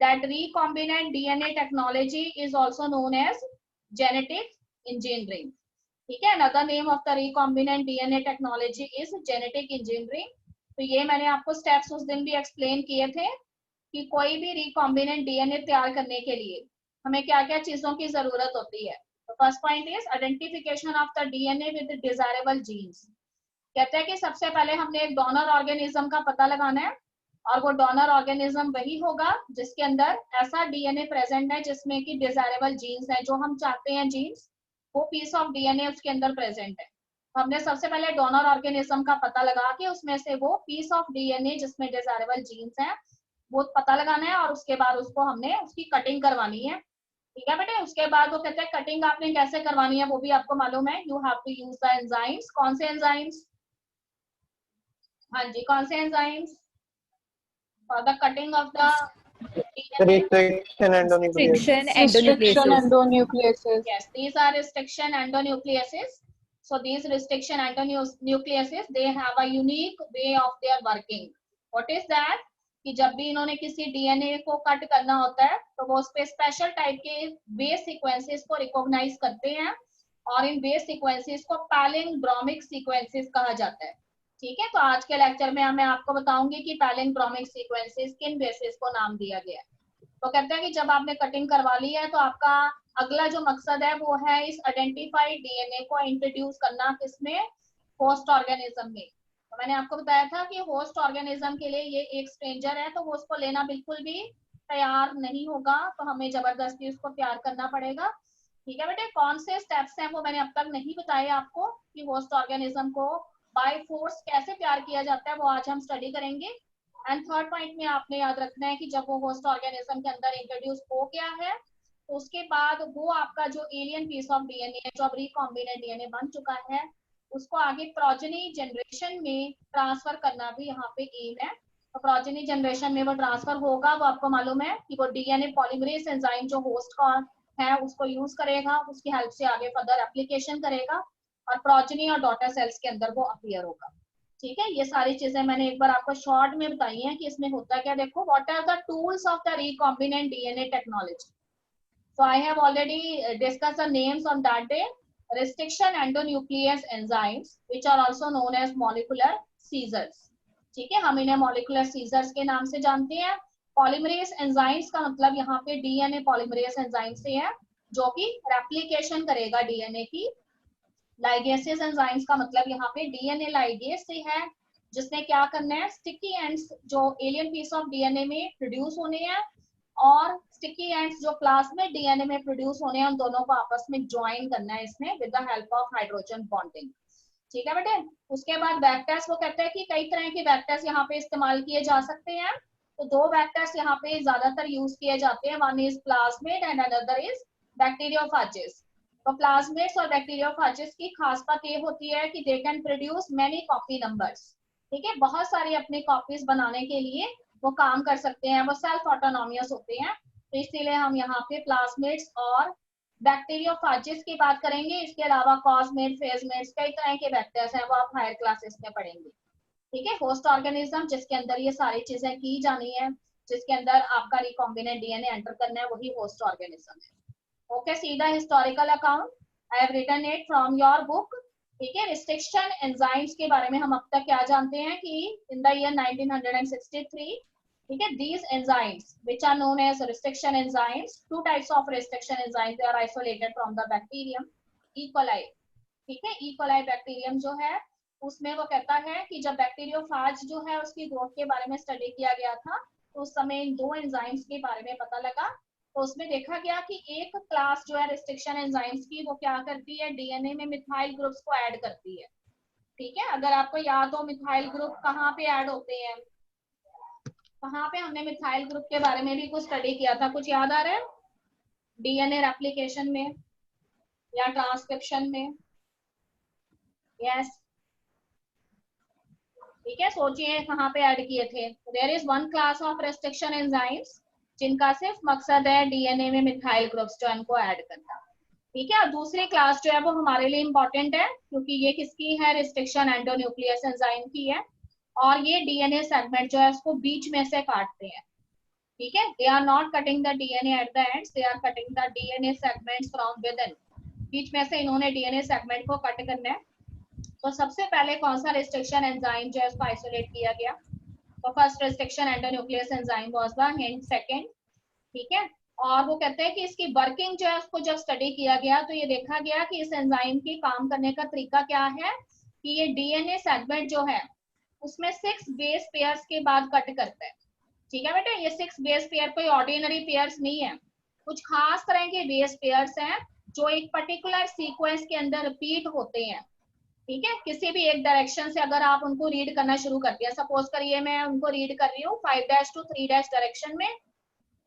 that recombinant DNA technology is also known as genetic engineering. ठीक है, another name of the recombinant DNA technology is genetic engineering. तो ये मैंने आपको steps उस दिन भी एक्सप्लेन किए थे कि कोई भी रिकॉम्बिनेंट डीएनए तैयार करने के लिए हमें क्या क्या चीजों की जरूरत होती है. तो first point is identification of the DNA with desirable genes. कहते हैं कि सबसे पहले हमने एक डोनर ऑर्गेनिज्म का पता लगाना है, और वो डोनर ऑर्गेनिज्म वही होगा जिसके अंदर ऐसा डीएनए प्रेजेंट है जिसमें कि डिजायरेबल जीन्स है, जो हम चाहते हैं जीन्स, वो पीस ऑफ डीएनए उसके अंदर प्रेजेंट है. तो हमने सबसे पहले डोनर ऑर्गेनिज्म का पता लगा के उसमें से वो पीस ऑफ डीएनए जिसमें डिजायरेबल जीन्स है वो पता लगाना है, और उसके बाद उसको हमने उसकी कटिंग करवानी है. ठीक है बेटे. उसके बाद वो कहते हैं कटिंग आपने कैसे करवानी है वो भी आपको मालूम है. You have to use the enzymes. कौन से एंजाइम्स? हाँ जी, कौन से enzymes for the cutting of the restriction endonucleases. Yes, these are restriction endonucleases. So these restriction endonucleases, they have a unique way of their working. What is that? कि जब भी इन्होंने किसी डीएनए को कट करना होता है तो वो उस पे स्पेशल टाइप के बेस सीक्वेंसेस को रिकॉग्नाइज करते हैं, और इन बेस सीक्वेंसेस को पैलिंड्रोमिक सीक्वेंसेस कहा जाता है. ठीक है. तो आज के लेक्चर में मैं आपको बताऊंगी कि पैलिंड्रोमिक सीक्वेंसेस किन बेसिस को नाम दिया गया है. तो कहते हैं कि जब आपने कटिंग करवा ली है तो आपका अगला जो मकसद है वो है इस आइडेंटिफाइड डीएनए को इंट्रोड्यूस करना किसमें? होस्ट ऑर्गेनिज्म में. तो मैंने आपको बताया था कि होस्ट ऑर्गेनिज्म के लिए ये एक स्ट्रेंजर है, तो वो उसको लेना बिल्कुल भी तैयार नहीं होगा, तो हमें जबरदस्ती उसको तैयार करना पड़ेगा. ठीक है बेटे. कौन से स्टेप्स हैं वो मैंने अब तक नहीं बताए आपको कि होस्ट ऑर्गेनिज्म को बाय फोर्स कैसे तैयार किया जाता है, वो आज हम स्टडी करेंगे. एंड थर्ड पॉइंट में आपने याद रखना है कि जब वो होस्ट ऑर्गेनिज्म के अंदर इंट्रोड्यूस हो गया है तो उसके बाद वो आपका जो एलियन पीस ऑफ डीएनए है, जो अब रिकॉम्बिनेंट डीएनए बन चुका है, उसको आगे प्रोजेनी जनरेशन में ट्रांसफर करना भी यहाँ पे एम है. तो प्रोजेनी जनरेशन में वो ट्रांसफर होगा, वो आपको मालूम है कि वो डीएनए पॉलीमरेज एंजाइम जो होस्ट का है उसको यूज करेगा, उसकी हेल्प से आगे फर्दर एप्लीकेशन करेगा, और प्रोजेनी और डॉटर सेल्स के अंदर वो अपीयर होगा. ठीक है. ये सारी चीजें मैंने एक बार आपको शॉर्ट में बताई हैं कि इसमें होता क्या. देखो, what are the tools of the recombinant DNA technology. So I have already discussed the names on that day. restriction endonuclease enzymes which are also known as molecular seizures. ठीक है, हम इन्हें molecular seizures के नाम से जानते हैं. polymerase enzymes का मतलब यहाँ पे डीएनए polymerase enzyme से है जो कि रेप्लिकेशन करेगा डीएनए की. लाइगेसेस एंजाइम्स का मतलब यहाँ पे डीएनए लाइगेस से है जिसने क्या करना है, स्टिकी एंड्स जो एलियन पीस ऑफ डीएनए में प्रोड्यूस होने हैं और स्टिकी एंड्स जो प्लाज्मिड डीएनए में प्रोड्यूस होने हैं, उन दोनों को आपस में ज्वाइन करना है इसमें with the help of hydrogen bonding. ठीक है बेटे. उसके बाद वेक्टर्स, वो कहते हैं कि कई तरह के वेक्टर्स यहाँ पे इस्तेमाल किए जा सकते हैं. तो दो वेक्टर्स यहाँ पे ज्यादातर यूज किए जाते हैं. One is plasmid and another is bacteriophages. तो प्लाज्मिड्स और बैक्टीरियोफाजेस की खास बात ये होती है कि they can produce many copy numbers. ठीक है, बहुत सारी अपनी कॉपीज बनाने के लिए वो काम कर सकते हैं, वो सेल्फ ऑटोनोमियस होते हैं. तो इसीलिए हम यहाँ पे प्लाज्मिड्स और बैक्टीरियोफाजेस की बात करेंगे. इसके अलावा कॉस्मेट, फेजमेट्स, कई तरह के वेक्टर्स हैं, वो आप हायर क्लासेस में पढ़ेंगे. ठीक है. होस्ट ऑर्गेनिज्म जिसके अंदर ये सारी चीजें की जानी है, जिसके अंदर आपका रिकॉम्बिनेंट डीएनए एंटर करना है, वही होस्ट ऑर्गेनिज्म है. Okay, see the historical account. I have written it from your book. ठीक है. रिस्ट्रिक्शन एंजाइम्स के बारे में हम अब तक क्या जानते हैं कि इन द ईयर 1963, ठीक है, these enzymes which are known as restriction enzymes, two types of restriction enzymes, they are isolated from the bacterium E. coli. ठीक है. E. coli बैक्टीरियम जो है उसमें वो कहता है कि जब बैक्टीरियोफाज जो है उसकी ग्रोथ के बारे में स्टडी किया गया था तो उस समय इन दो एंजाइम्स के बारे में पता लगा. तो उसमें देखा गया कि एक क्लास जो है रिस्ट्रिक्शन एंजाइम्स की, वो क्या करती है, डीएनए में मिथाइल ग्रुप्स को ऐड करती है. ठीक है. अगर आपको याद हो मिथाइल ग्रुप कहाँ पे ऐड होते हैं, कहाँ पे हमने मिथाइल ग्रुप के बारे में भी कुछ स्टडी किया था, कुछ याद आ रहा है? डीएनए रेप्लिकेशन में या ट्रांसक्रिप्शन में. यस. ठीक है. सोचिए कहाँ पे ऐड किए थे. There is one class of restriction enzymes जिनका सिर्फ मकसद है डीएनए में मिथाइल ग्रुप्स जो इनको ऐड करना. ठीक है. और दूसरी क्लास जो है वो हमारे लिए इंपॉर्टेंट है क्योंकि ये किसकी है, रिस्ट्रिक्शन एंडोन्यूक्लियस एंजाइम की है, और ये डीएनए सेगमेंट जो है उसको बीच में से काटते हैं. ठीक है, they are not cutting the DNA at the ends, they are cutting the DNA segments from within, बीच में से इन्होंने डीएनए सेगमेंट को कट करना है। तो सबसे पहले कौन सा रिस्ट्रिक्शन एंजाइम जो है उसको आइसोलेट किया गया, तो first restriction endonuclease enzyme was the hint second. ठीक है, और वो कहते हैं कि इसकी वर्किंग जो है उसको जब स्टडी किया गया तो ये देखा गया कि इस एंजाइम के काम करने का तरीका क्या है कि ये डीएनए सेगमेंट जो है उसमें 6 बेस पेयर्स के बाद कट करता है। ठीक है बेटा, ये 6 बेस पेयर कोई ऑर्डिनरी पेयर्स नहीं है, कुछ खास तरह के बेस पेयर्स हैं जो एक पर्टिकुलर सीक्वेंस के अंदर रिपीट होते हैं। ठीक है, किसी भी एक डायरेक्शन से अगर आप उनको रीड करना शुरू करते हैं, सपोज करिए मैं उनको रीड कर रही हूँ 5' to 3' डायरेक्शन में,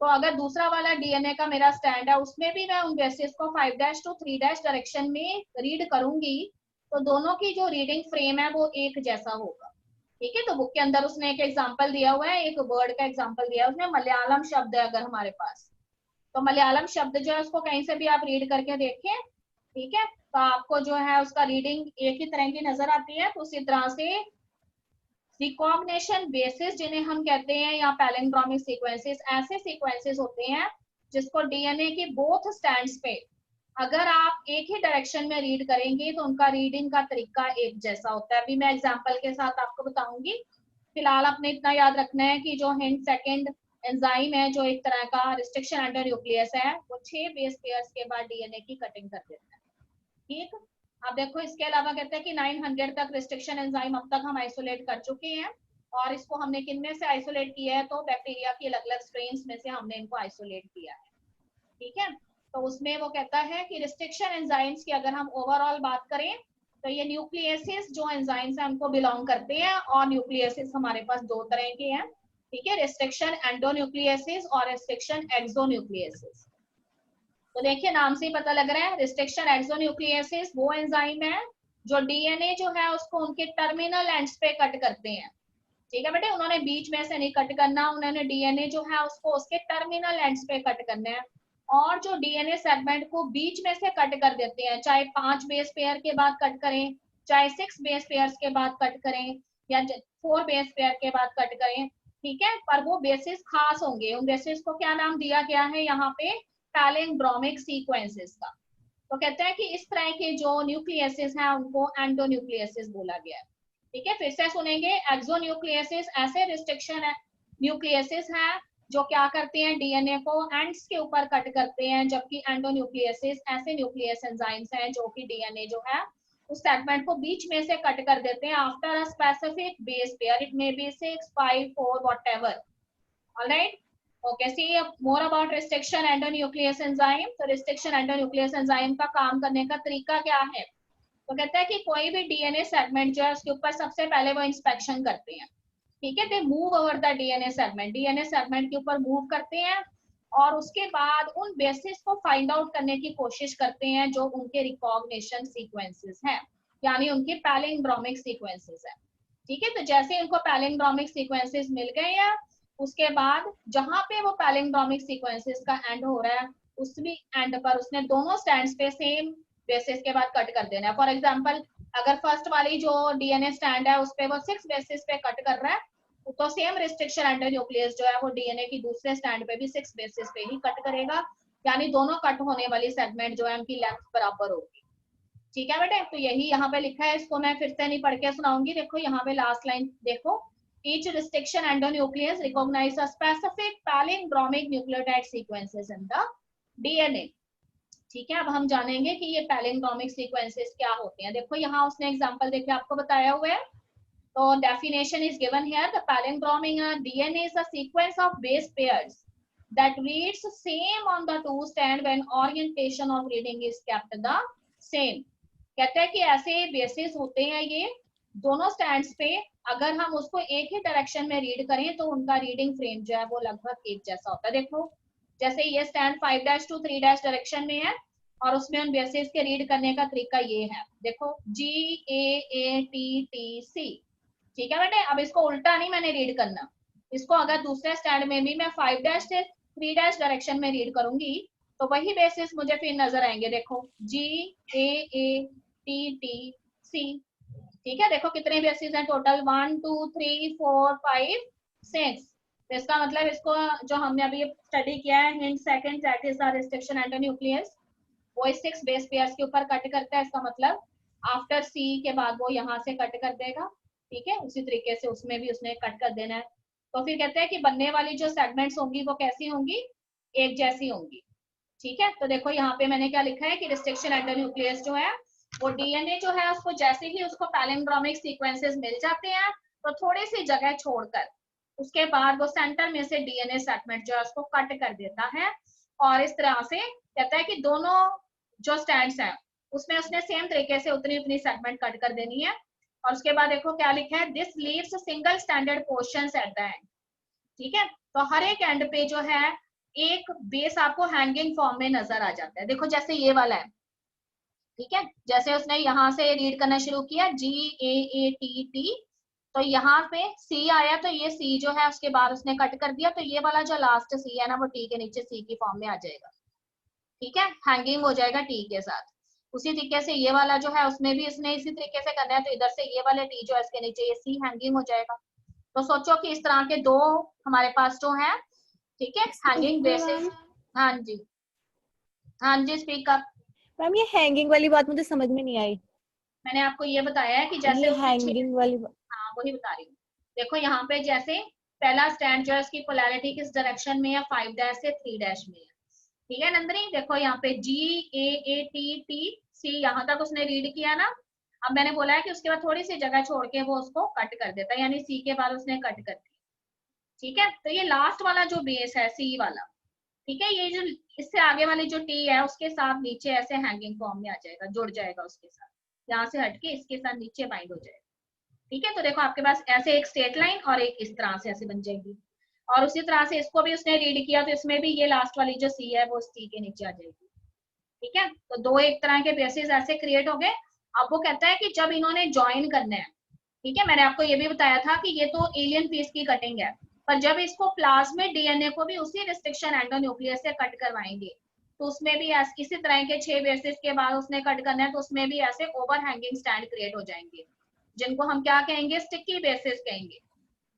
तो अगर दूसरा वाला डीएनए का मेरा स्टैंड है उसमें भी मैं उन बेसिस को 5' to 3' डायरेक्शन में रीड करूंगी, तो दोनों की जो रीडिंग फ्रेम है वो एक जैसा होगा। ठीक है, तो बुक के अंदर उसने एक एग्जांपल दिया हुआ है, एक वर्ड का एग्जांपल दिया है उसने, मलयालम शब्द है अगर हमारे पास, तो मलयालम शब्द जो है उसको कहीं से भी आप रीड करके देखें, ठीक है, तो आपको जो है उसका रीडिंग एक ही तरह की नजर आती है। तो उसी तरह से रिकॉग्निशन बेसिस जिन्हें हम कहते हैं या पैलिंड्रोमिक सीक्वेंसेस, ऐसे सीक्वेंसेस होते हैं जिसको डीएनए के बोथ स्टैंड्स पे अगर आप एक ही डायरेक्शन में रीड करेंगे तो उनका रीडिंग का तरीका एक जैसा होता है। अभी मैं एग्जांपल के साथ आपको बताऊंगी, फिलहाल आपने इतना याद रखना है कि जो हिंट सेकंड एंजाइम है जो एक तरह का रिस्ट्रिक्शन एंडोन्यूक्लियस है, वो 6 बेस पेयर्स के बाद डीएनए की कटिंग कर देता है। ठीक, अब देखो इसके अलावा कहते हैं कि 900 तक रिस्ट्रिक्शन एंजाइम अब तक हम आइसोलेट कर चुके हैं, और इसको हमने किन में से आइसोलेट किया है, तो बैक्टीरिया की अलग अलग स्ट्रेन्स में से हमने इनको आइसोलेट किया है। ठीक है, तो उसमें वो कहता है कि रिस्ट्रिक्शन एंजाइम्स की अगर हम ओवरऑल बात करें तो ये न्यूक्लियसिस जो एंजाइम्स हैं उनको बिलोंग करते हैं, और न्यूक्लियसिस हमारे पास दो तरह के हैं। ठीक है, रिस्ट्रिक्शन एंडोन्यूक्लियसिस और रिस्ट्रिक्शन एक्सोन्यूक्लियसिस। तो देखिए नाम से ही पता लग रहा है, रिस्ट्रिक्शन एक्सोन्यूक्लियसिस वो एंजाइम है जो डीएनए जो है उसको उनके टर्मिनल एंड्स पे कट करते हैं। ठीक है बेटे, उन्होंने बीच में से नहीं कट करना, उन्होंने डीएनए जो है उसको उसके टर्मिनल एंड्स पे कट करना है। और जो डीएनए सेगमेंट को बीच में से कट कर देते हैं, चाहे 5 बेस पेयर के बाद कट करें, चाहे 6 बेस पेयर्स के बाद कट करें, या 4 बेस पेयर के बाद कट करें, ठीक है, पर वो बेसिस खास होंगे। उन बेसिस को क्या नाम दिया गया है यहाँ पे, पैलिंड्रोमिक सीक्वेंसेस का। तो कहते हैं कि इस तरह के जो न्यूक्लियसिस हैं उनको एंडोन्यूक्लियसिस बोला गया है। ठीक है, फिर से सुनेंगे, एक्सोन्यूक्लियसिस ऐसे रिस्ट्रिक्शन न्यूक्लियसिस हैं जो क्या करते हैं, डीएनए को एंड्स के ऊपर कट करते हैं, जबकि एंडोन्यूक्लियसिस ऐसे न्यूक्लियस एंजाइम्स हैं जो कि डीएनए जो है उस सेगमेंट को बीच में से कट कर देते हैं after a specific base pair, it may be 6, 5, 4 whatever. Alright, okay, see more about restriction endonuclease enzyme। तो restriction endonuclease enzyme का काम करने का तरीका क्या है, तो कहता है कि कोई भी डीएनए सेगमेंट जो है उसके ऊपर सबसे पहले वो इंस्पेक्शन करते हैं। ठीक है, they move over the DNA segment, DNA segment के ऊपर मूव करते हैं, और उसके बाद उन बेसिस को फाइंड आउट करने की कोशिश करते हैं जो उनके रिकॉग्निशन सीक्वेंसेस हैं, यानी उनके पैलिंड्रोमिक सीक्वेंसेस है। ठीक है, तो जैसे उनको पैलिंड्रोमिक सीक्वेंसेस मिल गए हैं, उसके बाद जहां पे वो पैलिंड्रोमिक सीक्वेंसेस का एंड हो रहा है उस भी एंड पर उसने दोनों स्टैंड्स पे सेम बेसिस के बाद कट कर देना है। फॉर एग्जांपल, अगर फर्स्ट वाली जो डीएनए स्टैंड है उस पे वो 6 बेसिस पे कट कर रहा है, तो सेम रिस्ट्रिक्शन एंडोन्यूक्लियस जो है वो डीएनए की दूसरे स्टैंड पे भी 6 बेसिस पे ही कट करेगा, यानी दोनों कट होने वाली सेगमेंट जो है उनकी लेंथ बराबर होगी। ठीक है बेटे, तो यही यहाँ पे लिखा है, इसको मैं फिर से नहीं पढ़ के सुनाऊंगी। देखो यहाँ पे लास्ट लाइन देखो, each restriction endonuclease recognize a specific palindromic nucleotide sequences in the DNA। ठीक है, अब हम जानेंगे कि ये पैलिंड्रोमिक सीक्वेंसेस क्या होते हैं। देखो यहाँ उसने एग्जांपल देके आपको बताया हुआ है, तो definition is given here, the palindromic DNA is a sequence of base pairs that reads same on the two strand when orientation of reading is kept the same। कहते हैं कि ऐसे बेसिस होते हैं ये दोनों स्टैंड्स पे, अगर हम उसको एक ही डायरेक्शन में रीड करें तो उनका रीडिंग फ्रेम जो है वो लगभग एक जैसा होता है। देखो जैसे ये स्टैंड 5' to 3' डायरेक्शन में है, और उसमें उन बेसिस के रीड करने का तरीका ये है, देखो GAATTC। ठीक है बेटे, अब इसको उल्टा नहीं मैंने रीड करना, इसको अगर दूसरे स्टैंड में भी मैं 5' से 3' डायरेक्शन में रीड करूंगी तो वही बेसिस मुझे फिर नजर आएंगे। देखो GAATTC। ठीक है, देखो कितने बेसिस हैं टोटल, 1 2 3 4 5 6। तो इसका मतलब इसको जो हमने अभी स्टडी किया है hint second that is the restriction endonuclease, वो 6 बेस पेयर्स के ऊपर कट करता है। इसका मतलब आफ्टर सी के बाद वो यहाँ से कट कर देगा, ठीक है। उसी तरीके से उसमें भी उसने कट कर देना है। तो फिर कहते हैं कि बनने वाली जो सेगमेंट्स होंगी वो कैसी होंगी, एक जैसी होंगी, ठीक है। तो देखो यहाँ पे मैंने क्या लिखा है कि रिस्ट्रिक्शन एंडोन्यूक्लियस जो है वो डीएनए जो है उसको जैसे ही उसको पैलिंड्रोमिक सीक्वेंसेस मिल जाते हैं तो थोड़ी सी जगह छोड़कर उसके बाद वो सेंटर में से डीएनए सेगमेंट जो है उसको कट कर देता है। और इस तरह से कहता है कि दोनों जो स्टैंड्स हैं उसमें उसने सेम तरीके से उतनी उतनी सेगमेंट कट कर देनी है। और उसके बाद देखो क्या लिखा है, this leaves single standard portions at the end, ठीक है। तो हर एक एंड पे जो है एक बेस आपको हैंगिंग फॉर्म में नजर आ जाता है। देखो जैसे ये वाला है, ठीक है, जैसे उसने यहाँ से रीड करना शुरू किया GAATT, तो यहाँ पे C आया तो ये C जो है उसके बाद उसने कट कर दिया, तो ये वाला जो लास्ट C है ना वो T के नीचे C की फॉर्म में आ जाएगा, ठीक है, हैंगिंग हो जाएगा T के साथ। उसी तरीके से ये वाला जो है उसमें भी इसने इसी तरीके से करना है, तो इधर से ये वाले T जो है इसके नीचे ये C हैंगिंग हो जाएगा। तो सोचो कि इस तरह के दो हमारे पास जो है, ठीक है, हैंगिंग बेसिस। हाँ जी, हाँ जी, स्पीक अप। मैम ये हैंगिंग वाली बात मुझे समझ में नहीं आई। मैंने आपको ये बताया है कि जैसे ये हैंगिंग वाली हाँ वही बता रही हूँ। देखो यहाँ पे जैसे पहला स्टैंड जो है उसकी पोलैरिटी किस डायरेक्शन में है, 5 डैश से 3 डैश में है, ठीक है नंदनी। देखो यहाँ पे GAATTC यहाँ तक उसने रीड किया ना। अब मैंने बोला है कि उसके बाद थोड़ी सी जगह छोड़ के वो उसको कट कर देता है, यानी C के बाद उसने कट कर दिया, ठीक है। तो ये लास्ट वाला जो बेस है C वाला, ठीक है, ये जो इससे आगे वाली जो T है उसके साथ नीचे ऐसे हैंगिंग फॉर्म में आ जाएगा, जुड़ जाएगा उसके साथ, यहाँ से हटके इसके साथ नीचे बाइंड हो जाएगा, ठीक है। तो देखो आपके पास ऐसे एक स्ट्रेट लाइन और एक इस तरह से ऐसे बन जाएगी। और उसी तरह से इसको भी उसने रीड किया तो इसमें भी ये लास्ट वाली जो C है वो C के नीचे आ जाएगी, ठीक है। तो दो एक तरह के बेसिस ऐसे क्रिएट हो गए। अब वो कहता है कि जब इन्होंने ज्वाइन करना है, ठीक है, मैंने आपको ये भी बताया था कि ये तो एलियन पीस की कटिंग है, पर जब इसको प्लाज्मिड डीएनए को भी उसी रिस्ट्रिक्शन एंडोन्यूक्लियस से कट करवाएंगे तो उसमें भी इसी तरह के 6 बेसिस के बाद उसने कट करना है, तो उसमें भी ऐसे ओवर हैंगिंग स्टैंड क्रिएट हो जाएंगे जिनको हम क्या कहेंगे, स्टिकी बेसिस कहेंगे,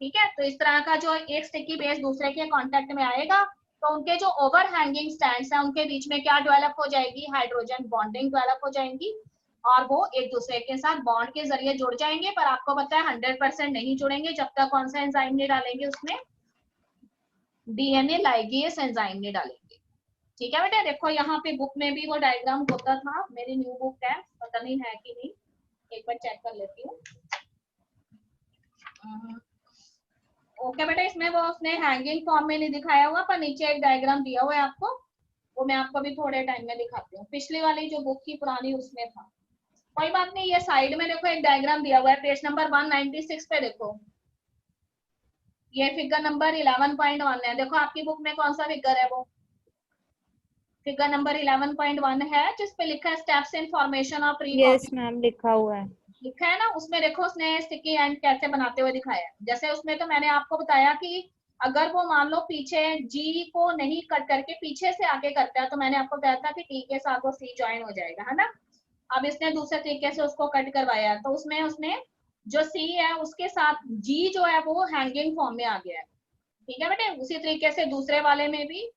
ठीक है। तो इस तरह का जो एक स्टिकी बेस दूसरे के कांटेक्ट में आएगा तो उनके जो ओवर हैंगिंग स्टैंड्स हैं उनके बीच में क्या डेवलप हो जाएगी, हाइड्रोजन बॉन्डिंग डेवलप हो जाएंगी और वो एक दूसरे के साथ बॉन्ड के जरिए जुड़ जाएंगे। पर आपको पता है 100% नहीं जुड़ेंगे जब तक कौन सा एंजाइम नहीं डालेंगे उसमें, डीएनए लाइगेज एंजाइम नहीं डालेंगे, ठीक है बेटा। देखो यहाँ पे बुक में भी वो डायग्राम होता था, मेरी न्यू बुक है, पता नहीं है कि नहीं, एक बार चेक कर लेती हूँ। ओके बेटा, इसमें वो उसने हैंगिंग फॉर्म में नहीं दिखाया हुआ पर नीचे एक डायग्राम दिया हुआ है आपको, वो मैं आपको भी थोड़े टाइम में दिखाती हूँ। पिछली वाली जो बुक थी पुरानी उसमें था, कोई बात नहीं। ये साइड में देखो एक डायग्राम दिया हुआ है पेज नंबर 196 पे, देखो ये फिगर नंबर 11.1 है। देखो आपकी बुक में कौन सा फिगर है, वो फिगर नंबर 11.1 है जिसपे लिखा है steps in formation of pre. Yes ma'am लिखा हुआ है, लिखा है ना, उसमें देखो उसने स्टिकी एंड कैसे बनाते हुए दिखाया है। जैसे उसमें तो मैंने आपको बताया कि अगर वो मान लो पीछे G को नहीं कट करके पीछे से आगे करता है तो मैंने आपको बताया था कि T के साथ वो C ज्वाइन हो जाएगा, है ना। अब इसने दूसरे तरीके से उसको कट करवाया तो उसमें उसने जो C है उसके साथ G जो है वो हैंगिंग फॉर्म में आ गया है, ठीक है बेटे। उसी तरीके से दूसरे वाले में भी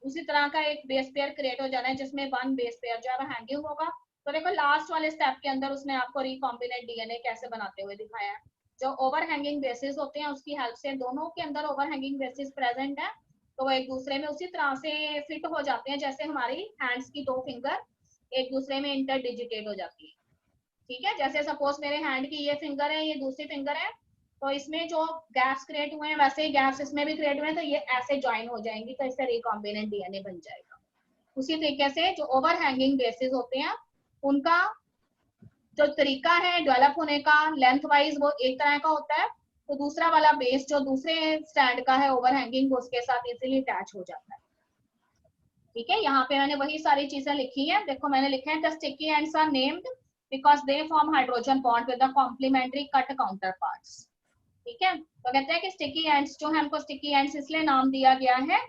उसी तरह का एक बेस पेयर क्रिएट हो जाना है जिसमें 1 बेस पेयर जो है हैंगिंग होगा। तो देखो लास्ट वाले स्टेप के अंदर उसने आपको रिकॉम्बिनेट डीएनए कैसे बनाते हुए दिखाया है। जो ओवर हैंगिंग बेसिस होते हैं उसकी हेल्प से दोनों के अंदर ओवर हैंगिंग बेसिस प्रेजेंट है तो वो एक दूसरे में उसी तरह से फिट हो जाते हैं जैसे हमारी हैंड्स की 2 फिंगर एक दूसरे में इंटरडिजिटेट हो जाती है, ठीक है। जैसे सपोज मेरे हैंड की ये फिंगर है, ये दूसरी फिंगर है, तो इसमें जो गैप्स क्रिएट हुए हैं वैसे ही गैप्स इसमें भी क्रिएट हुए हैं, तो ये ऐसे ज्वाइन हो जाएंगी तो इससे रिकॉम्बिनेंट डीएनए बन जाएगा। उसी तरीके से जो ओवर हैंगिंग बेसिस होते हैं उनका जो तरीका है डेवलप होने का लेंथ वाइज वो एक तरह का होता है, तो दूसरा वाला बेस जो दूसरे स्टैंड का है ओवर हैंगिंग उसके साथ इजीली अटैच हो जाता है, ठीक है। यहाँ पे मैंने वही सारी चीजें लिखी है। देखो मैंने लिखा है the sticky ends are named because they form hydrogen bond with the complementary cut counter parts, ठीक है। तो कहते हैं कि स्टिकी एंड्स जो है हमको स्टिकी एंड्स इसलिए नाम दिया गया है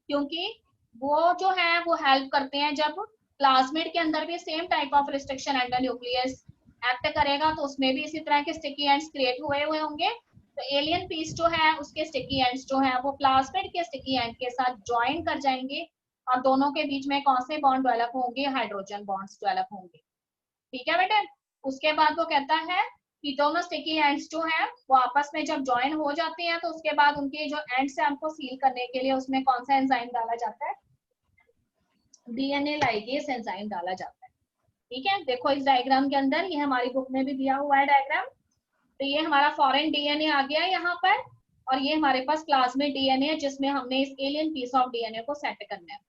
क्योंकि वो जो है वो हेल्प करते हैं जब प्लाज्मिड के अंदर भी same type of restriction endonuclease act करेगा तो उसमें भी इसी तरह के स्टिकी एंड्स क्रिएट हुए होंगे तो एलियन पीस जो है उसके स्टिकी एंड्स जो है वो प्लाज्मिड के स्टिकी एंड के साथ ज्वाइन कर जाएंगे और दोनों के बीच में कौन से बॉन्ड डेवलप होंगे, हाइड्रोजन बॉन्ड्स डेवलप होंगे। ठीक है बेटे। उसके बाद वो कहता है कि दोनों स्टिकी एंड्स जो है वो आपस में जब ज्वाइन हो जाती हैं तो उसके बाद उनके जो एंड्स है उनको सील करने के लिए उसमें कौन सा एंजाइम डाला जाता है, डीएनए लाइगेज एंजाइम डाला जाता है। ठीक है, देखो इस डायग्राम के अंदर, ये हमारी बुक में भी दिया हुआ है डायग्राम। तो ये हमारा फॉरेन डीएनए आ गया यहाँ पर और ये हमारे पास प्लाज्मिड डीएनए है जिसमें हमने इस एलियन पीस ऑफ डीएनए को सेट करना है।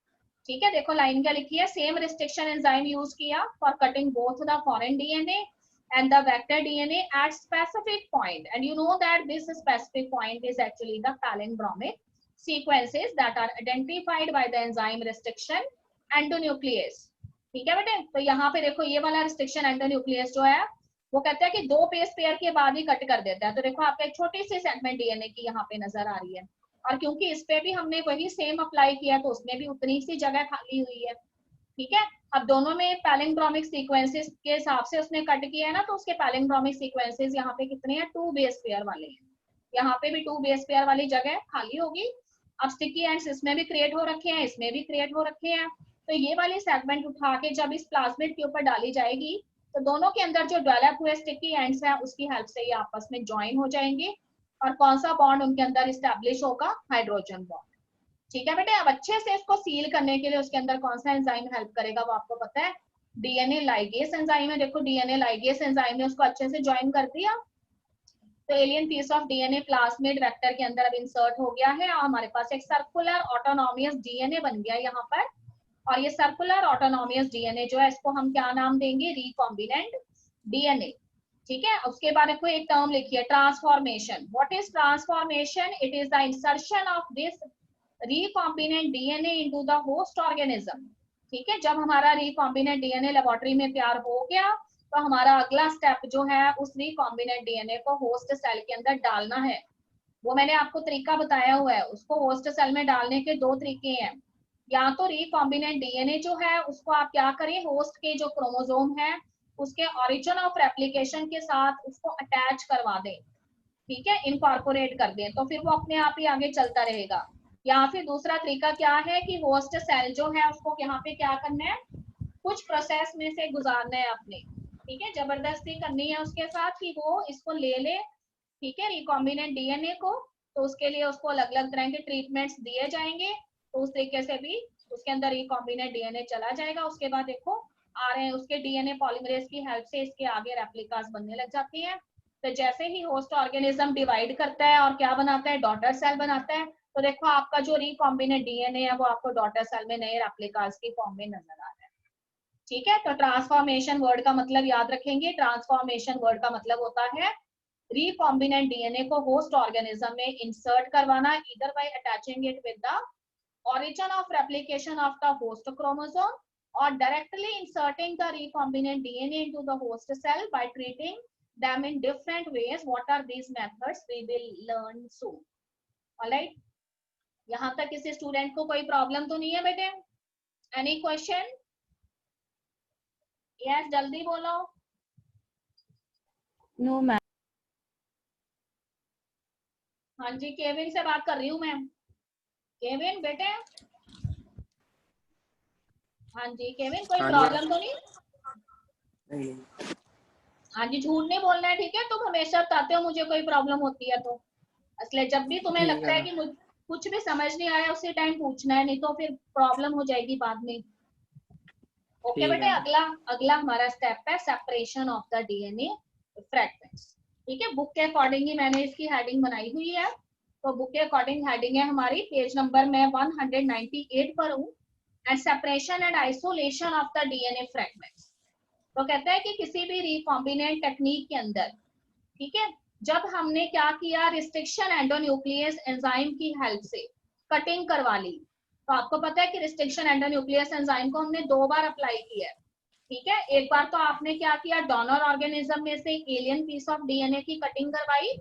ठीक है, देखो लाइन क्या लिखी है, सेम रिस्ट्रिक्शन एंजाइम यूज किया for cutting both the foreign DNA and the vector DNA at specific point, and you know that this specific point is actually the palindromic sequences that are identified by the enzyme restriction endonuclease। ठीक है बेटे, तो यहाँ पे देखो ये वाला restriction endonuclease जो है वो कहता है कि 2 बेस पेयर के बाद ही कट कर देता है। तो देखो आपका एक छोटी सी सेगमेंट डीएनए की यहाँ पे नजर आ रही है और क्योंकि इस पे भी हमने वही सेम अप्लाई किया तो उसमें भी उतनी सी जगह खाली हुई है। ठीक है, अब दोनों में पैलिंड्रोमिक सीक्वेंसेस के हिसाब से उसने कट किया है ना, तो उसके पैलिंड्रोमिक सीक्वेंसेस यहाँ पे कितने हैं, 2 बेस पेयर वाले हैं। यहाँ पे भी 2 बेस पेयर वाली जगह खाली होगी। अब स्टिकी एंड्स इसमें भी क्रिएट हो रखे हैं, इसमें भी क्रिएट हो रखे हैं। तो ये वाली सेगमेंट उठा के जब इस प्लाज्मिड के ऊपर डाली जाएगी तो दोनों के अंदर जो डेवलप हुए स्टिकी एंड्स हैं उसकी हेल्प से ये आपस में ज्वाइन हो जाएंगे और कौन सा बॉन्ड उनके अंदर इस्टेब्लिश होगा, हाइड्रोजन बॉन्ड। ठीक है बेटे, अब अच्छे से इसको सील करने के लिए उसके अंदर कौन सा एंजाइम हेल्प करेगा वो आपको पता है, डीएनए लाइगेज एंजाइम है। देखो डीएनए लाइगेज एंजाइम ने उसको अच्छे से ज्वाइन कर दिया। तो alien piece of DNA plasmid vector के अंदर अब इंसर्ट हो गया है और हमारे पास एक सर्कुलर ऑटोनॉमियस डीएनए बन गया यहाँ पर। और ये सर्कुलर ऑटोनॉमियस डीएनए जो है इसको हम क्या नाम देंगे, रिकॉम्बिनेंट डीएनए। ठीक है, उसके बाद देखो एक टर्म लिखिए, transformation. What is transformation? It is the insertion of this recombinant DNA into the host organism। ठीक है, जब हमारा recombinant DNA लेबोरेटरी में तैयार हो गया तो हमारा अगला स्टेप जो है उस recombinant DNA को होस्ट सेल के अंदर डालना है। वो मैंने आपको तरीका बताया हुआ है। उसको होस्ट सेल में डालने के 2 तरीके हैं। या तो recombinant DNA जो है उसको आप क्या करें, होस्ट के जो क्रोमोसोम है उसके ऑरिजिन ऑफ रेप्लिकेशन के साथ उसको अटैच करवा दें। ठीक है, इनकॉर्पोरेट कर दें तो फिर वो अपने आप ही आगे चलता रहेगा। या फिर दूसरा तरीका क्या है कि होस्ट सेल जो है उसको यहाँ पे क्या करना है, कुछ प्रोसेस में से गुजारना है अपने। ठीक है, जबरदस्ती करनी है उसके साथ कि वो इसको ले ले। ठीक है, रिकॉम्बिनेंट डीएनए को, तो उसके लिए उसको अलग अलग तरह के ट्रीटमेंट्स दिए जाएंगे। तो उस तरीके से भी उसके अंदर रिकॉम्बिनेंट डीएनए चला जाएगा। उसके बाद देखो आ रहे हैं उसके डीएनए पॉलीमरेज की हेल्प से इसके आगे रेप्लिकास बनने लग जाती हैं। तो जैसे ही होस्ट ऑर्गेनिज्म डिवाइड करता है और क्या बनाता है, डॉटर सेल बनाता है, तो देखो आपका जो रिकॉम्बिनेंट डीएनए है वो आपको डॉटर सेल में नए रेप्लिकास की फॉर्म में नजर आ रहा है। ठीक है, तो ट्रांसफॉर्मेशन वर्ड का मतलब याद रखेंगे। ट्रांसफॉर्मेशन वर्ड का मतलब होता है रिकॉम्बिनेंट डीएनए को होस्ट ऑर्गेनिज्म में इंसर्ट करवाना, either by attaching it with the origin of replication of the host chromosome or directly inserting the recombinant DNA into the host cell by treating them in different ways. What are these methods? We will learn soon. Alright, यहाँ तक किसी student को कोई problem तो नहीं है बेटे? Any question? Yes, जल्दी बोलो। No ma'am. हाँ जी, केविन से बात कर रही हूँ मैं। केविन बेटे, हाँ जी केविन, कोई प्रॉब्लम तो नहीं? हाँ जी, झूठ नहीं बोलना है, ठीक है? तुम हमेशा बताते हो मुझे कोई प्रॉब्लम होती है तो, इसलिए जब भी तुम्हें लगता है कि मुझे कुछ भी समझ नहीं आया उसी टाइम पूछना है, नहीं तो फिर प्रॉब्लम हो जाएगी बाद में। ओके बेटे, अगला हमारा स्टेप है separation of the DNA fragments. ठीक है, बुक के अकॉर्डिंग ही मैंने इसकी हेडिंग बनाई हुई है। तो बुक के अकॉर्डिंग हेडिंग है हमारी, पेज नंबर मैं 198 पर हूँ, and separation and isolation of the DNA fragments. तो कहता है कि किसी भी रिकॉम्बिनेंट टेक्निक के अंदर, ठीक है, जब हमने क्या किया, रिस्ट्रिक्शन एंडोन्यूक्लियस एंजाइम की हेल्प से कटिंग करवा ली। तो आपको पता है कि रिस्ट्रिक्शन एंडोन्यूक्लियस एंजाइम को हमने 2 बार अप्लाई किया है। ठीक है, एक बार तो आपने क्या किया, डोनर ऑर्गेनिज्म में से एलियन पीस ऑफ डीएनए की कटिंग करवाई,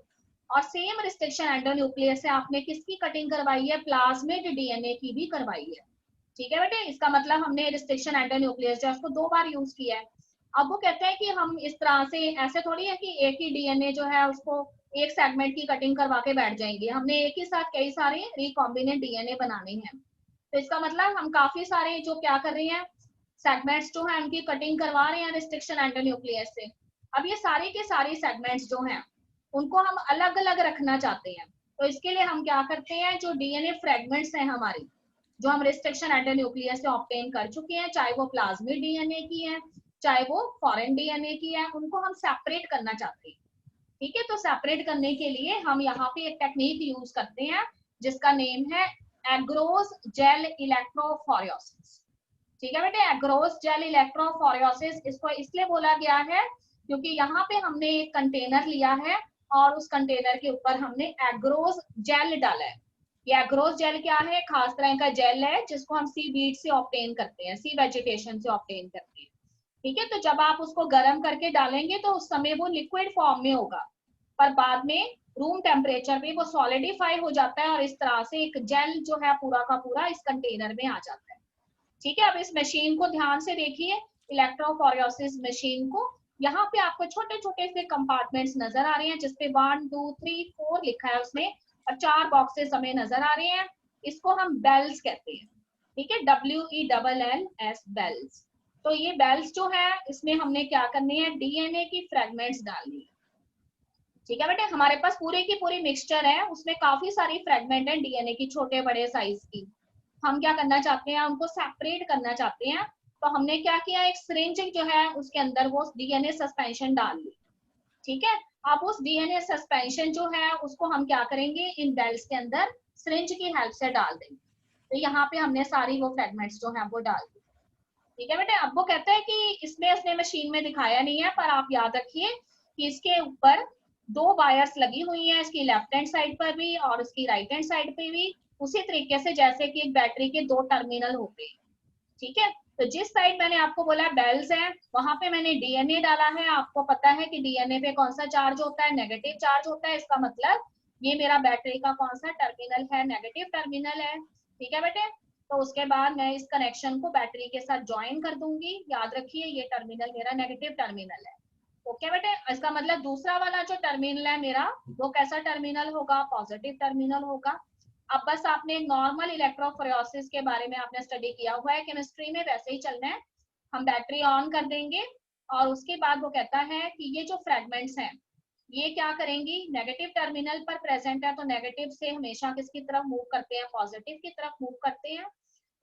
और सेम रिस्ट्रिक्शन एंडोन्यूक्लियस से आपने किसकी कटिंग करवाई है, प्लाज्मिड डीएनए की भी करवाई है। ठीक है बेटे, इसका मतलब हमने रिस्ट्रिक्शन एंडोन्यूक्लियस जो है उसको 2 बार यूज किया है। अब वो कहते हैं कि हम इस तरह से, ऐसे थोड़ी है कि एक ही डीएनए जो है उसको एक सेगमेंट की कटिंग करवा के बैठ जाएंगे, हमने एक ही साथ कई सारे रिकॉम्बिनेंट डीएनए बनाने हैं। तो इसका मतलब हम काफी सारे जो क्या कर रहे हैं, सेगमेंट्स जो है उनकी कटिंग करवा रहे हैं रिस्ट्रिक्शन एंडोन्यूक्लियस से। अब ये सारे के सारे सेगमेंट्स जो हैं उनको हम अलग अलग रखना चाहते हैं। तो इसके लिए हम क्या करते हैं, जो डीएनए फ्रेगमेंट्स हैं हमारी, जो हम रिस्ट्रिक्शन एंडोन्यूक्लियस से ऑब्टेन कर चुके हैं, चाहे वो प्लाज्मिड डीएनए की है चाहे वो फॉरेन डीएनए की है, उनको हम सेपरेट करना चाहते हैं। ठीक है, तो सेपरेट करने के लिए हम यहाँ पे एक टेक्निक यूज करते हैं जिसका नेम है एग्रोस जेल इलेक्ट्रोफोरेसिस। ठीक है बेटे, एग्रोस जेल इलेक्ट्रोफोरेसिस इसको इसलिए बोला गया है क्योंकि यहाँ पे हमने एक कंटेनर लिया है और उस कंटेनर के ऊपर हमने एग्रोस जेल डाला है। ये एग्रोस जेल क्या है, खास तरह का जेल है जिसको हम सी बीड से ऑब्टेन करते हैं, सी वेजिटेशन से ऑब्टेन करते हैं। ठीक है, तो जब आप उसको गर्म करके डालेंगे तो उस समय वो लिक्विड फॉर्म में होगा, पर बाद में रूम टेम्परेचर पे वो सॉलिडिफाई हो जाता है और इस तरह से एक जेल जो है पूरा का पूरा इस कंटेनर में आ जाता है। ठीक है, अब इस मशीन को ध्यान से देखिए, इलेक्ट्रोफोरेसिस मशीन को। यहाँ पे आपको छोटे छोटे से कंपार्टमेंट्स नजर आ रहे हैं जिसपे 1 2 3 4 लिखा है उसमें, और 4 बॉक्सेस हमें नजर आ रहे हैं। इसको हम बेल्स कहते हैं। ठीक है, WELLS बेल्स। तो ये बेल्स जो है इसमें हमने क्या करनी है, डीएनए की फ्रेगमेंट्स डालनी है। ठीक है बेटे, हमारे पास पूरे की पूरी मिक्सचर है, उसमें काफी सारी फ्रेगमेंट है डीएनए की, छोटे बड़े साइज की। हम क्या करना चाहते हैं, उनको सेपरेट करना चाहते हैं। तो हमने क्या किया, एक सिरिंज जो है उसके अंदर वो डीएनए सस्पेंशन डाल दी। ठीक है, अब उस डीएनए सस्पेंशन जो है उसको हम क्या करेंगे, इन बेल्स के अंदर सिरिंज की हेल्प से डाल देंगे। तो यहाँ पे हमने सारी वो फ्रेगमेंट्स जो है वो डाल दी। ठीक है बेटे, अब वो कहते हैं कि इसमें उसने मशीन में दिखाया नहीं है, पर आप याद रखिए कि इसके ऊपर 2 वायर्स लगी हुई हैं, इसकी लेफ्ट हैंड साइड पर भी और इसकी राइट हैंड साइड पे भी, उसी तरीके से जैसे कि एक बैटरी के 2 टर्मिनल होते हैं। ठीक है, तो जिस साइड मैंने आपको बोला बेल्स है वहां पे मैंने डीएनए डाला है। आपको पता है कि डीएनए पे कौन सा चार्ज होता है, नेगेटिव चार्ज होता है। इसका मतलब ये मेरा बैटरी का कौन सा टर्मिनल है, नेगेटिव टर्मिनल है। ठीक है बेटे, तो उसके बाद मैं इस कनेक्शन को बैटरी के साथ ज्वाइन कर दूंगी। याद रखिए ये टर्मिनल मेरा नेगेटिव टर्मिनल है। ओके बेटे, इसका मतलब दूसरा वाला जो टर्मिनल है मेरा, वो कैसा टर्मिनल होगा, पॉजिटिव टर्मिनल होगा। अब बस आपने नॉर्मल इलेक्ट्रोफोरेसिस के बारे में आपने स्टडी किया हुआ है केमिस्ट्री में, वैसे ही चलना है। हम बैटरी ऑन कर देंगे और उसके बाद वो कहता है कि ये जो फ्रेगमेंट्स हैं ये क्या करेंगी, नेगेटिव टर्मिनल पर प्रेजेंट है तो नेगेटिव से हमेशा किसकी तरफ मूव करते हैं, पॉजिटिव की तरफ मूव करते हैं।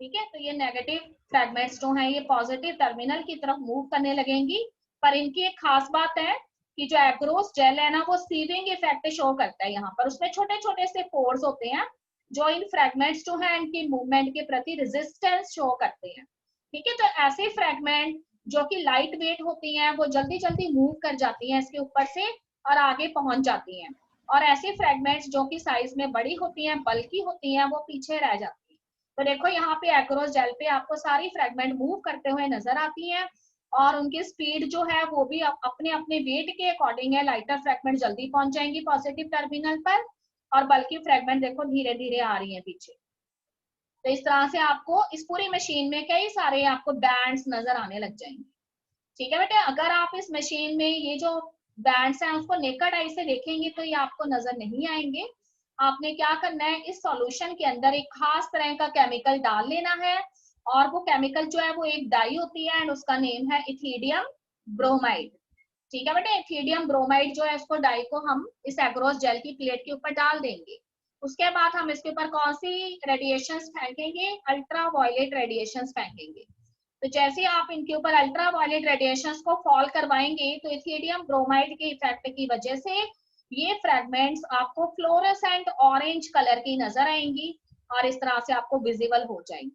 ठीक है, तो ये नेगेटिव फ्रेगमेंट्स जो हैं ये पॉजिटिव टर्मिनल की तरफ मूव करने लगेंगी। पर इनकी एक खास बात है कि जो एग्रोस जेल है ना वो सीविंग इफेक्ट शो करता है। यहाँ पर उसमें छोटे छोटे से पोर्स होते हैं जो इन फ्रेगमेंट्स जो है इनकी मूवमेंट के प्रति रेजिस्टेंस शो करते हैं। ठीक है, तो ऐसे फ्रेगमेंट जो कि लाइट वेट होती हैं वो जल्दी जल्दी मूव कर जाती हैं इसके ऊपर से और आगे पहुंच जाती हैं, और ऐसी फ्रेगमेंट्स जो कि साइज में बड़ी होती हैं, बल्कि होती हैं, वो पीछे रह जाती हैं। तो देखो यहाँ पे एग्रोस जेल पे आपको सारी फ्रेगमेंट मूव करते हुए नजर आती हैं और उनकी स्पीड जो है वो भी अपने अपने वेट के अकॉर्डिंग है। लाइटर फ्रेगमेंट जल्दी पहुंच जाएंगी पॉजिटिव टर्मिनल पर, और बल्कि फ्रेगमेंट देखो धीरे धीरे आ रही है पीछे। तो इस तरह से आपको इस पूरी मशीन में कई सारे आपको बैंड्स नजर आने लग जाएंगे। ठीक है बेटे, अगर आप इस मशीन में ये जो बैंड्स हैं उसको नेकेड आई से देखेंगे तो ये आपको नजर नहीं आएंगे। आपने क्या करना है, इस सॉल्यूशन के अंदर एक खास तरह का केमिकल डाल लेना है, और वो केमिकल जो है वो एक डाई होती है एंड उसका नेम है इथिडियम ब्रोमाइड। ठीक है बेटे, इथिडियम ब्रोमाइड जो है उसको डाई को हम इस एग्रोस जेल की प्लेट के ऊपर डाल देंगे। उसके बाद हम इसके ऊपर कौन सी रेडिएशंस फेंकेंगे, अल्ट्रा वायलेट रेडिएशंस फेंकेंगे। तो जैसे आप इनके ऊपर अल्ट्रा वायलेट रेडिएशंस को फॉल करवाएंगे तो इथिडियम ब्रोमाइड के इफेक्ट की वजह से ये फ्रेगमेंट्स आपको फ्लोरोसेंट ऑरेंज कलर की नजर आएंगी और इस तरह से आपको विजिबल हो जाएंगी।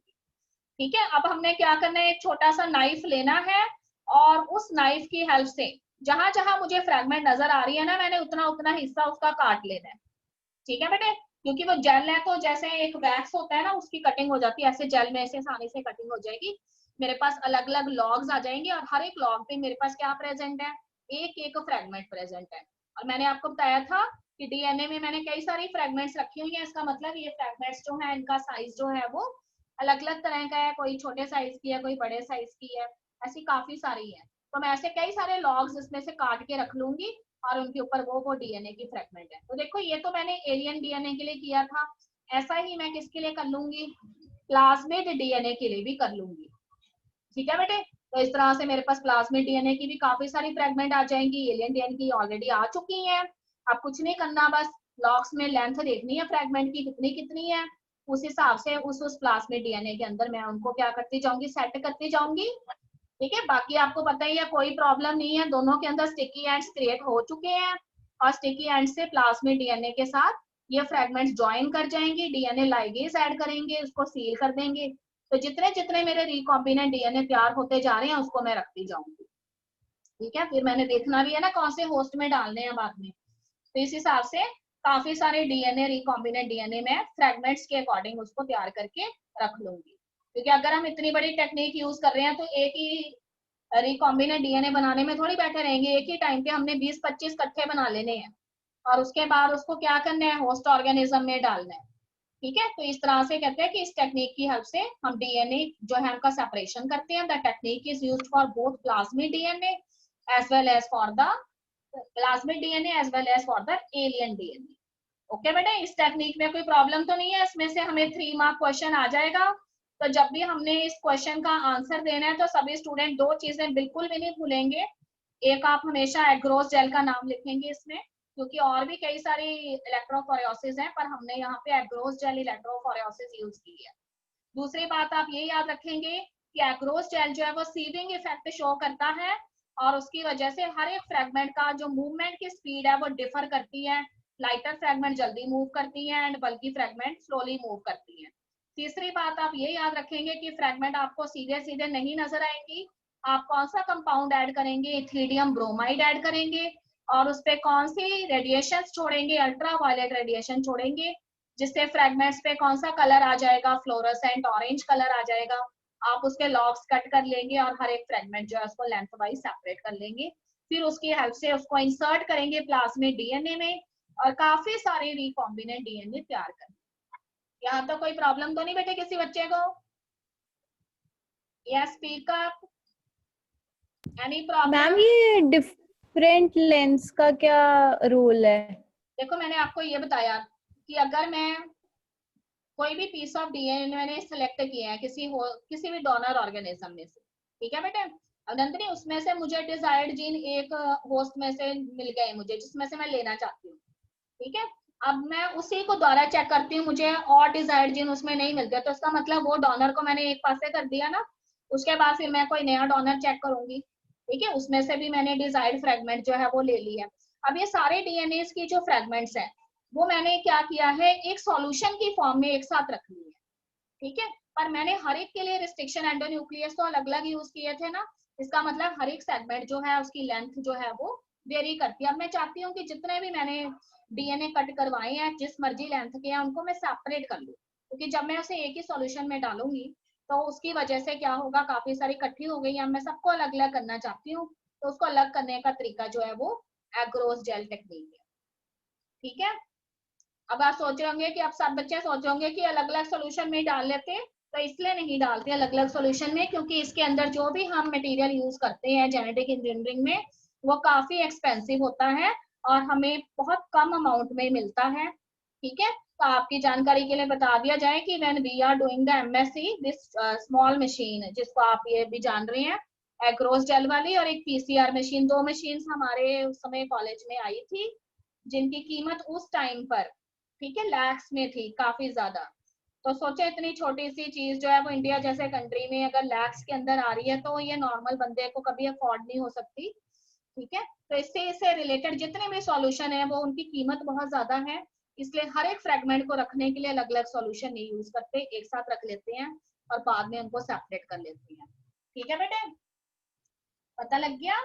ठीक है, अब हमने क्या करना है, एक छोटा सा नाइफ लेना है और उस नाइफ की हेल्प से जहां जहां मुझे फ्रेगमेंट नजर आ रही है ना, मैंने उतना उतना हिस्सा उसका काट लेना है। ठीक है बेटे, क्योंकि वो जेल है तो जैसे एक वैक्स होता है ना उसकी कटिंग हो जाती है, ऐसे जेल में ऐसे आसानी से कटिंग हो जाएगी। मेरे पास अलग अलग लॉग्स आ जाएंगे और हर एक लॉग पे मेरे पास क्या प्रेजेंट है, एक एक फ्रेगमेंट प्रेजेंट है। और मैंने आपको बताया था कि डीएनए में मैंने कई सारी फ्रेगमेंट्स रखी हुई है। इसका मतलब ये फ्रेगमेंट्स जो है इनका साइज जो है वो अलग अलग तरह का है, कोई छोटे साइज की है, कोई बड़े साइज की है, ऐसी काफी सारी है। तो मैं ऐसे कई सारे लॉग्स इसमें से काट के रख लूंगी और उनके ऊपर वो डीएनए की फ्रेगमेंट है। तो देखो ये तो मैंने एलियन डीएनए के लिए किया था, ऐसा ही मैं किसके लिए कर लूंगी, प्लाज्मिड डीएनए के लिए भी कर लूंगी। ठीक है बेटे, तो इस तरह से मेरे पास प्लाज्मिड डीएनए की भी काफी सारी फ्रेगमेंट आ जाएंगी, एलियन डीएनए की ऑलरेडी आ चुकी हैं। अब कुछ नहीं करना, बस लॉग्स में लेंथ देखनी है फ्रेगमेंट की कितनी कितनी है, उस हिसाब से उस प्लाज्मिड डीएनए के अंदर मैं उनको क्या करती जाऊंगी, सेट करती जाऊंगी। ठीक है, बाकी आपको पता ही है कोई प्रॉब्लम नहीं है, दोनों के अंदर स्टिकी एंड्स क्रिएट हो चुके हैं और स्टिकी एंड से प्लाज्मिड डीएनए के साथ ये फ्रेगमेंट्स ज्वाइन कर जाएंगे, डीएनए लाइगेज ऐड करेंगे, उसको सील कर देंगे। तो जितने जितने मेरे रिकॉम्बिनेंट डीएनए तैयार होते जा रहे हैं उसको मैं रखती जाऊंगी। ठीक है, फिर मैंने देखना भी है ना कौन से होस्ट में डालने हैं बाद में, तो इस हिसाब से काफी सारे डीएनए रिकॉम्बिनेंट डीएनए में फ्रेगमेंट्स के अकॉर्डिंग उसको तैयार करके रख लूंगी। क्योंकि अगर हम इतनी बड़ी टेक्निक यूज कर रहे हैं तो एक ही रिकॉम्बिनेंट डीएनए बनाने में थोड़ी बैठे रहेंगे, एक ही टाइम पे हमने 20-25 कट्ठे बना लेने हैं और उसके बाद उसको क्या करना है, होस्ट ऑर्गेनिज्म में डालना है। ठीक है, तो इस तरह से कहते हैं कि इस टेक्निक की हेल्प से हम डीएनए जो है उनका सेपरेशन करते हैं। The technique is used for both plasmid DNA as well as for the plasmid DNA as well as for the alien DNA. Okay बेटे, इस टेक्निक में कोई प्रॉब्लम तो नहीं है, इसमें से हमें 3 मार्क क्वेश्चन आ जाएगा। तो जब भी हमने इस क्वेश्चन का आंसर देना है तो सभी स्टूडेंट 2 चीजें बिल्कुल भी नहीं भूलेंगे। एक, आप हमेशा एग्रोस जेल का नाम लिखेंगे इसमें, क्योंकि और भी कई सारी इलेक्ट्रोफोरेसिस हैं पर हमने यहाँ पे एग्रोस जेल इलेक्ट्रोफोरेसिस यूज की है। दूसरी बात आप ये याद रखेंगे कि एग्रोस जेल जो है वो सीविंग इफेक्ट शो करता है और उसकी वजह से हर एक फ्रेगमेंट का जो मूवमेंट की स्पीड है वो डिफर करती है। लाइटर फ्रेगमेंट जल्दी मूव करती है एंड बल्कि फ्रेगमेंट स्लोली मूव करती है। तीसरी बात आप ये याद रखेंगे कि फ्रेगमेंट आपको सीधे सीधे नहीं नजर आएंगी, आप कौन सा कंपाउंड ऐड करेंगे, इथिलियम ब्रोमाइड ऐड करेंगे और उस पे कौन सी रेडिएशन छोड़ेंगे, अल्ट्रा वायलेट रेडिएशन छोड़ेंगे, जिससे फ्रेगमेंट्स पे कौन सा कलर आ जाएगा, फ्लोरोसेंट ऑरेंज कलर आ जाएगा। आप उसके लॉग्स कट कर लेंगे और हर एक फ्रेगमेंट जो है उसको लेंथ वाइज सेपरेट कर लेंगे, फिर उसकी हेल्प से उसको इंसर्ट करेंगे प्लाज्मिड डीएनए में और काफी सारे रिकॉम्बिनेंट डीएनए तैयार करेंगे। यहाँ तो कोई प्रॉब्लम तो नहीं बेटे किसी बच्चे को? Yes, speak up, any problem? Ma'am ये डिफरेंट लेंस का क्या रूल है? देखो मैंने आपको ये बताया कि अगर मैं कोई भी पीस ऑफ डीएनए मैंने सिलेक्ट किया है किसी भी डोनर ऑर्गेनिज्म में से, ठीक है बेटे, अब नंदनी उसमें से मुझे डिजायर्ड जीन एक होस्ट में से मिल गए मुझे जिसमें से मैं लेना चाहती हूँ, ठीक है, अब मैं उसी को दोबारा चेक करती हूँ, मुझे और डिजायर्ड जीन उसमें नहीं मिलते, तो इसका मतलब वो डोनर को मैंने एक पासे कर दिया ना, उसके बाद फिर मैं कोई नया डोनर चेक करूंगी। ठीक है, उसमें से भी मैंने डिजायर्ड फ्रेगमेंट जो है वो ले लिया। अब ये सारे डीएनए की जो फ्रेगमेंट्स हैं वो मैंने क्या किया है, एक सॉल्यूशन की फॉर्म में एक साथ रख ली है। ठीक है, पर मैंने हर एक के लिए रिस्ट्रिक्शन एंडोन्यूक्लियस तो अलग अलग यूज किए थे ना, इसका मतलब हर एक सेगमेंट जो है उसकी लेंथ जो है वो वेरी करती है। अब मैं चाहती हूँ कि जितने भी मैंने डीएनए कट करवाए हैं जिस मर्जी लेंथ के हैं उनको मैं सेपरेट कर लूँ, क्योंकि जब मैं उसे एक ही सॉल्यूशन में डालूंगी तो उसकी वजह से क्या होगा, काफी सारी इकट्ठी हो गई है, मैं सबको अलग अलग करना चाहती हूँ, तो उसको अलग करने का तरीका जो है वो एग्रोस जेल टेक्निक है। ठीक है, अब आप सोच रहे होंगे कि अब सब बच्चे सोच होंगे कि अलग अलग सोल्यूशन में डाल लेते, तो इसलिए नहीं डालते अलग अलग सोल्यूशन में, क्योंकि इसके अंदर जो भी हम मटेरियल यूज करते हैं जेनेटिक इंजीनियरिंग में वो काफी एक्सपेंसिव होता है और हमें बहुत कम अमाउंट में मिलता है। ठीक है, तो आपकी जानकारी के लिए बता दिया जाए कि when we are doing the MSc this small machine जिसको आप ये भी जान रहे हैं, एग्रोस जेल वाली और एक पीसीआर मशीन, 2 मशीन हमारे उस समय कॉलेज में आई थी जिनकी कीमत उस टाइम पर, ठीक है, लैक्स में थी, काफी ज्यादा। तो सोचे इतनी छोटी सी चीज जो है वो इंडिया जैसे कंट्री में अगर लैक्स के अंदर आ रही है तो ये नॉर्मल बंदे को कभी अफोर्ड नहीं हो सकती। ठीक है, तो इससे रिलेटेड जितने भी सॉल्यूशन है वो उनकी कीमत बहुत ज्यादा है, इसलिए हर एक फ्रेगमेंट को रखने के लिए अलग अलग सॉल्यूशन नहीं यूज करते, एक साथ रख लेते हैं और बाद में उनको सेपरेट कर लेते हैं। ठीक है बेटे, पता लग गया?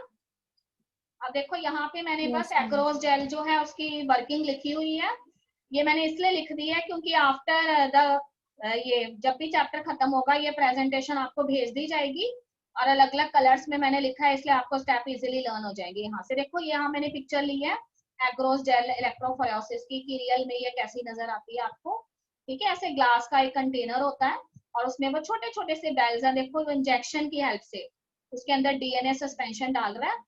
अब देखो यहाँ पे मैंने बस एग्रोस जेल जो है उसकी वर्किंग लिखी हुई है, ये मैंने इसलिए लिख दी है क्योंकि आफ्टर द ये जब भी चैप्टर खत्म होगा ये प्रेजेंटेशन आपको भेज दी जाएगी और अलग अलग कलर्स में मैंने लिखा है, इसलिए आपको स्टेप इजीली लर्न हो जाएंगे। यहाँ से देखो यहाँ मैंने पिक्चर ली है एग्रोस जेल इलेक्ट्रोफोरेसिस की रियल में ये कैसी नजर आती है आपको। ठीक है, ऐसे ग्लास का एक कंटेनर होता है और उसमें वो छोटे छोटे से बेल्स हैं, देखो इंजेक्शन की हेल्प से उसके अंदर डीएनए सस्पेंशन डाल रहा है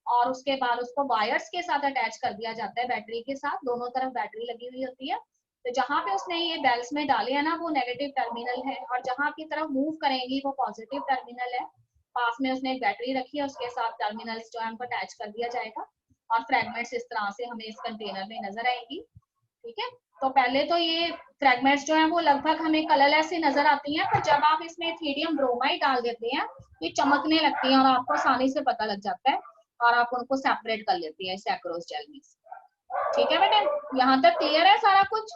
और उसके बाद उसको वायर्स के साथ अटैच कर दिया जाता है, बैटरी के साथ, दोनों तरफ बैटरी लगी हुई होती है। तो जहां पे उसने ये बेल्स में डाले है ना वो नेगेटिव टर्मिनल है, और जहां की तरफ मूव करेंगी वो पॉजिटिव टर्मिनल है। पास में उसने एक बैटरी रखी है, उसके साथ टर्मिनल्स जो है उनको अटैच कर दिया जाएगा, और फ्रेगमेंट्स इस तरह से हमें इस कंटेनर में नजर आएंगी। ठीक है, तो पहले तो ये फ्रेगमेंट्स जो है वो लगभग हमें कलरलेस ही नजर आती हैं, पर जब आप इसमें इथेरियम ब्रोमाइड डाल देते हैं ये चमकने लगती हैं और आपको आसानी से पता लग जाता है, और आप उनको सेपरेट कर लेती हैं सैक्रोज जेल में। ठीक है बेटे, यहाँ तक क्लियर है सारा कुछ।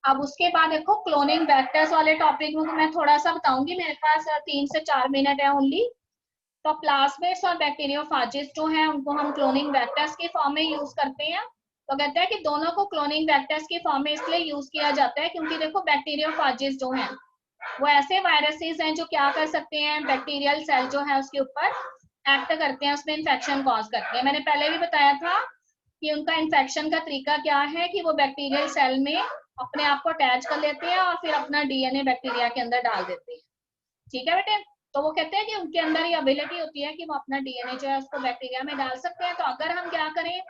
अब उसके बाद देखो क्लोनिंग वेक्टर्स वाले टॉपिक में मैं थोड़ा सा बताऊंगी, मेरे पास 3 से 4 मिनट है ओनली। तो प्लाज्मिड्स और बैक्टीरियोफाजिस जो हैं उनको हम क्लोनिंग वेक्टर्स के फॉर्म में यूज करते हैं। तो कहते हैं कि दोनों को क्लोनिंग वेक्टर्स के फॉर्म में इसलिए यूज किया जाता है क्योंकि देखो बैक्टीरियोफाजिस जो हैं वो ऐसे वायरसेस हैं जो क्या कर सकते हैं, बैक्टीरियल सेल जो है उसके ऊपर एक्ट करते हैं, उसमें इन्फेक्शन कॉज करते हैं। मैंने पहले भी बताया था कि उनका इन्फेक्शन का तरीका क्या है कि वो बैक्टीरियल सेल में अपने आप को अटैच कर लेते हैं और फिर अपना डीएनए बैक्टीरिया के अंदर डाल देते हैं। ठीक है बेटे, तो वो कहते हैं कि उनके अंदर ये एबिलिटी होती है कि वो अपना डीएनए जो है उसको बैक्टीरिया में डाल सकते हैं। तो अगर हम क्या करें,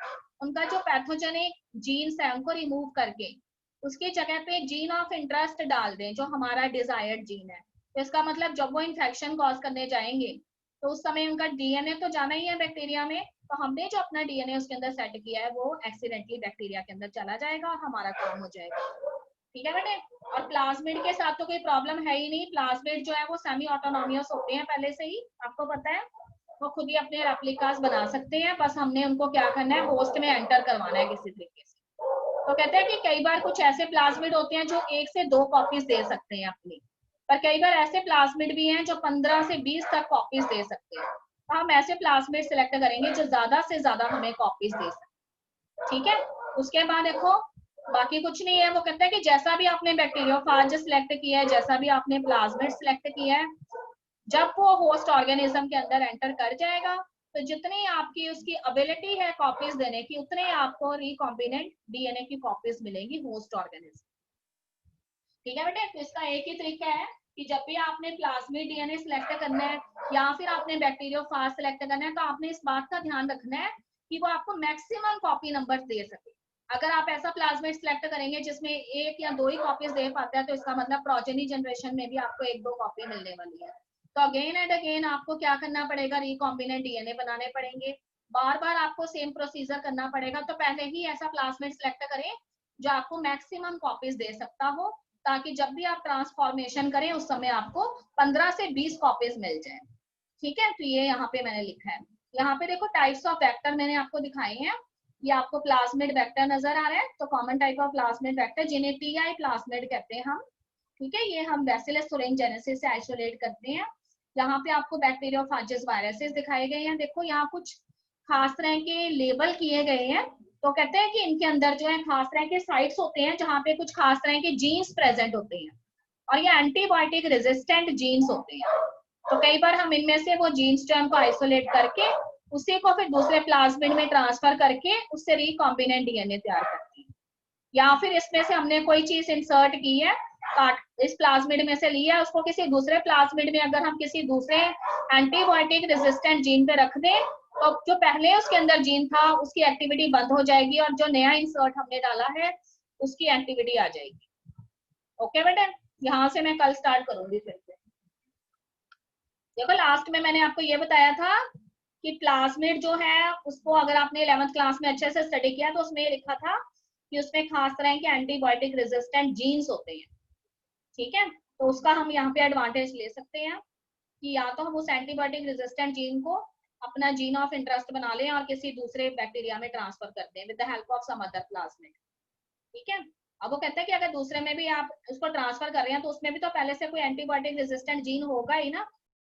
उनका जो पैथोजेनिक जीन्स है उनको रिमूव करके उसकी जगह पे जीन ऑफ इंटरेस्ट डाल दें जो हमारा डिजायर्ड जीन है, तो इसका मतलब जब वो इन्फेक्शन कॉज करने जाएंगे तो उस समय उनका डीएनए तो जाना ही है बैक्टीरिया में, तो हमने जो अपना डीएनए उसके अंदर सेट किया है वो एक्सीडेंटली बैक्टीरिया के अंदर चला जाएगा और हमारा काम हो जाएगा। ठीक है बेटे, और प्लाज्मिड के साथ तो कोई प्रॉब्लम है ही नहीं, प्लाज्मिड जो है वो सेमी ऑटोनोमियस होते हैं पहले से ही, आपको पता है, वो खुद ही अपने रेप्लिकास बना सकते हैं, बस हमने उनको क्या करना है, होस्ट में एंटर करवाना है किसी तरीके से। तो कहते हैं कि कई बार कुछ ऐसे प्लाज्मिड होते हैं जो 1 से 2 कॉपीज दे सकते हैं अपनी, पर कई बार ऐसे प्लाज्मिड भी हैं जो 15 से 20 तक कॉपीज दे सकते हैं। तो हम ऐसे प्लाज्मिड सिलेक्ट करेंगे जो ज्यादा से ज्यादा हमें कॉपीज दे सकते। ठीक है, उसके बाद देखो बाकी कुछ नहीं है, वो कहता है कि जैसा भी आपने बैक्टीरियोफाज सिलेक्ट किया है, जैसा भी आपने प्लाज्मिड सिलेक्ट किया है, जब वो होस्ट ऑर्गेनिज्म के अंदर एंटर कर जाएगा तो जितनी आपकी उसकी एबिलिटी है कॉपीज देने की, उतने आपको रिकॉम्बिनेंट डीएनए की कॉपीज मिलेंगी होस्ट ऑर्गेनिज्म। ठीक है बेटे, तो इसका एक ही तरीका है कि जब भी आपने प्लाज्मिड डीएनए सिलेक्ट करना है या फिर आपने बैक्टीरियोफाज सिलेक्ट करना है, तो आपने इस बात का ध्यान रखना है कि वो आपको मैक्सिमम कॉपी नंबर दे सके। अगर आप ऐसा प्लाज्मिड सिलेक्ट करेंगे जिसमें 1 या 2 ही कॉपीज दे पाता है, तो इसका मतलब प्रोजेनी जनरेशन में भी आपको 1-2 कॉपी मिलने वाली है। तो अगेन एंड अगेन आपको क्या करना पड़ेगा, रिकॉम्बिनेंट डीएनए बनाने पड़ेंगे, बार बार आपको सेम प्रोसीजर करना पड़ेगा। तो पहले ही ऐसा प्लाज्मिड सिलेक्ट करें जो आपको मैक्सिमम कॉपीज दे सकता हो, ताकि जब भी आप ट्रांसफॉर्मेशन करें उस समय आपको 15 से 20 कॉपीज मिल जाए। ठीक है, तो ये यहाँ पे मैंने लिखा है। यहाँ पे देखो टाइप्स ऑफ वेक्टर मैंने आपको दिखाए हैं, ये आपको प्लाज्मिड वेक्टर नजर आ रहा है। तो common type of plasmid vector जिन्हें पीआई प्लाज्मिड कहते हैं हम, ठीक है, ये हम बैसिलस thuringiensis से आइसोलेट करते हैं। यहाँ पे आपको बैक्टीरियोफाजिस वायरसेस दिखाए गए हैं। देखो यहाँ कुछ खास तरह के लेबल किए गए हैं, तो कहते हैं कि इनके अंदर जो है खास तरह के साइट्स होते हैं जहाँ पे कुछ खास तरह के जीन्स प्रेजेंट होते हैं, और ये एंटीबायोटिक रेजिस्टेंट जीन्स होते हैं। तो कई बार हम इनमें से वो जीन्स जो है उनको आइसोलेट करके उसी को फिर दूसरे प्लाज्मिड में ट्रांसफर करके उससे रिकॉम्बिनेंट डीएनए तैयार करते हैं। या फिर इसमें से हमने कोई चीज इंसर्ट की है, काट इस प्लाज्मिड में से लिया, उसको किसी दूसरे प्लाज्मिड में अगर हम किसी दूसरे एंटीबायोटिक रेजिस्टेंट जीन पे रख दें, तो जो पहले उसके अंदर जीन था उसकी एक्टिविटी बंद हो जाएगी और जो नया इंसर्ट हमने डाला है उसकी एक्टिविटी आ जाएगी। ओके बेटे, यहाँ से मैं कल स्टार्ट करूंगी फिर से। देखो लास्ट में मैंने आपको ये बताया था कि प्लाज्मिड जो है उसको अगर आपने 11th क्लास में अच्छे से स्टडी किया तो उसमें लिखा था कि उसमें खास तरह के एंटीबायोटिक रेजिस्टेंट जीन्स होते हैं। ठीक है, तो उसका हम यहाँ पे एडवांटेज ले सकते हैं कि या तो हम उस एंटीबायोटिक रेजिस्टेंट जीन को अपना जीन ऑफ इंटरेस्ट बना लें और किसी दूसरे बैक्टीरिया में ट्रांसफर कर दें with the help of some other plasmid. ठीक है, अब वो कहते हैं कि अगर दूसरे में भी आप उसको ट्रांसफर कर रहे हैं तो उसमें भी तो पहले से कोई एंटीबायोटिक रेजिस्टेंट जीन होगा ही ना,